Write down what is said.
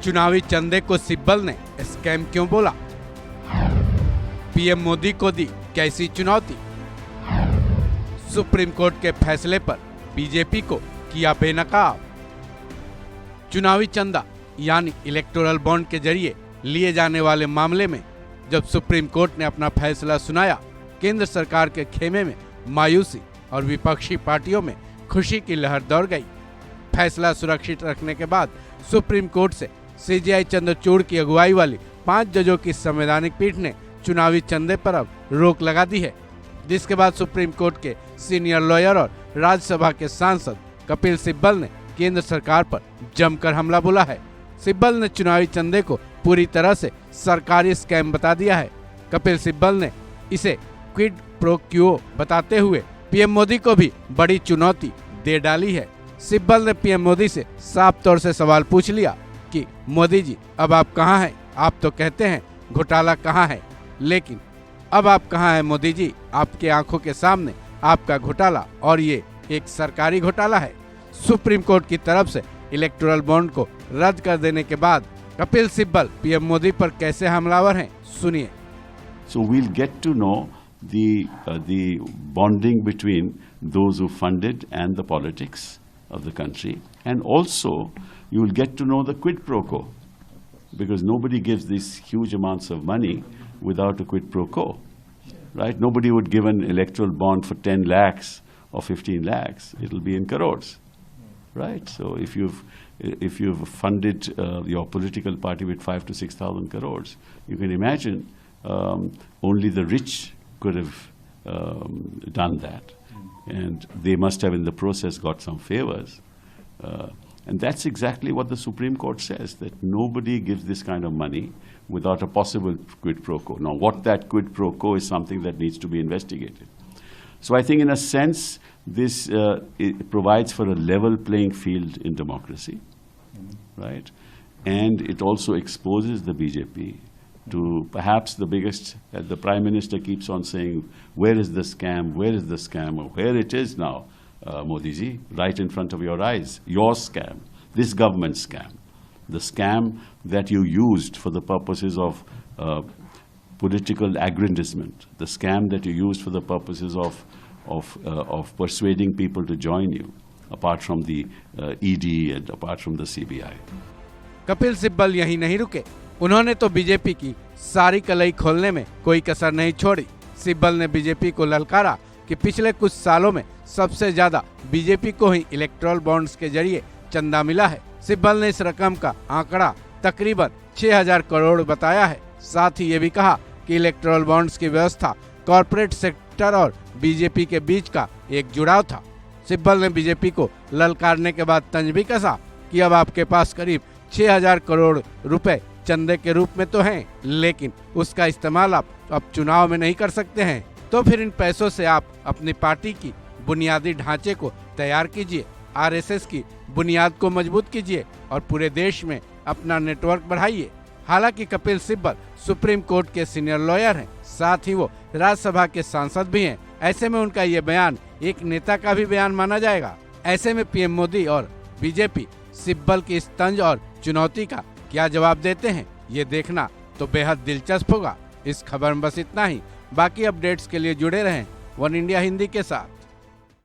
चुनावी चंदे को सिब्बल ने स्कैम क्यों बोला? पीएम मोदी को दी कैसी चुनौती? सुप्रीम कोर्ट के फैसले पर बीजेपी को किया बेनकाब। चुनावी चंदा यानी इलेक्टोरल बॉन्ड के जरिए लिए जाने वाले मामले में जब सुप्रीम कोर्ट ने अपना फैसला सुनाया, केंद्र सरकार के खेमे में मायूसी और विपक्षी पार्टियों में खुशी की लहर दौड़ गई। फैसला सुरक्षित रखने के बाद सुप्रीम कोर्ट से सीजेआई चंद्रचूड़ की अगुवाई वाली 5 जजों की संवैधानिक पीठ ने चुनावी चंदे पर अब रोक लगा दी है, जिसके बाद सुप्रीम कोर्ट के सीनियर लॉयर और राज्यसभा के सांसद कपिल सिब्बल ने केंद्र सरकार पर जमकर हमला बोला है। सिब्बल ने चुनावी चंदे को पूरी तरह से सरकारी स्कैम बता दिया है। कपिल सिब्बल ने इसे क्विड प्रो क्वो बताते हुए पीएम मोदी को भी बड़ी चुनौती दे डाली है। सिब्बल ने पीएम मोदी से साफ तौर से सवाल पूछ लिया कि मोदी जी, अब आप कहाँ हैं? आप तो कहते हैं घोटाला कहाँ है, लेकिन अब आप कहाँ हैं मोदी जी? आपके आंखों के सामने आपका घोटाला, और ये एक सरकारी घोटाला है। सुप्रीम कोर्ट की तरफ से इलेक्टोरल बॉन्ड को रद्द कर देने के बाद कपिल सिब्बल पीएम मोदी पर कैसे हमलावर हैं, सुनिए। So we'll get to know the bonding between those who funded and the politics of the country, and also you will get to know the quid pro quo, because nobody gives these huge amounts of money without a quid pro quo, right? Nobody would give an electoral bond for 10 lakhs or 15 lakhs. It'll be in crores, right? So if you've funded your political party with 5,000 to 6,000 crores, you can imagine only the rich could have done that, and they must have in the process got some favors. And that's exactly what the Supreme Court says, that nobody gives this kind of money without a possible quid pro quo. Now, what that quid pro quo is something that needs to be investigated. So I think in a sense, this it provides for a level playing field in democracy, right? And it also exposes the BJP to perhaps the biggest, the Prime Minister keeps on saying, where is the scam, where is the scam? Or where it is now, Modi ji, right in front of your eyes, your scam, this government scam, the scam that you used for the purposes of political aggrandizement, the scam that you used for the purposes of persuading people to join you, apart from the ED and apart from the CBI. Kapil Sibal यहीं नहीं रुके, उन्होंने तो BJP की सारी कलई खोलने में कोई कसर नहीं छोड़ी। सिब्बल ने बीजेपी को ललकारा कि पिछले कुछ सालों में सबसे ज्यादा बीजेपी को ही इलेक्टोरल बॉन्ड्स के जरिए चंदा मिला है। सिब्बल ने इस रकम का आंकड़ा तकरीबन 6,000 करोड़ बताया है। साथ ही ये भी कहा कि इलेक्टोरल बॉन्ड्स की व्यवस्था कॉरपोरेट सेक्टर और बीजेपी के बीच का एक जुड़ाव था। सिब्बल ने बीजेपी को ललकारने के बाद तंज भी कसा कि अब आपके पास करीब 6,000 करोड़ रुपए चंदे के रूप में तो हैं, लेकिन उसका इस्तेमाल आप अब चुनाव में नहीं कर सकते हैं, तो फिर इन पैसों से आप अपनी पार्टी की बुनियादी ढांचे को तैयार कीजिए, आरएसएस की बुनियाद को मजबूत कीजिए और पूरे देश में अपना नेटवर्क बढ़ाइए। हालांकि कपिल सिब्बल सुप्रीम कोर्ट के सीनियर लॉयर हैं, साथ ही वो राज्यसभा के सांसद भी हैं। ऐसे में उनका ये बयान एक नेता का भी बयान माना जाएगा। ऐसे में पीएम मोदी और बीजेपी सिब्बल की इस तंज और चुनौती का क्या जवाब देते हैं, ये देखना तो बेहद दिलचस्प होगा। इस खबर में बस इतना ही। बाकी अपडेट्स के लिए जुड़े रहें वन इंडिया हिंदी के साथ।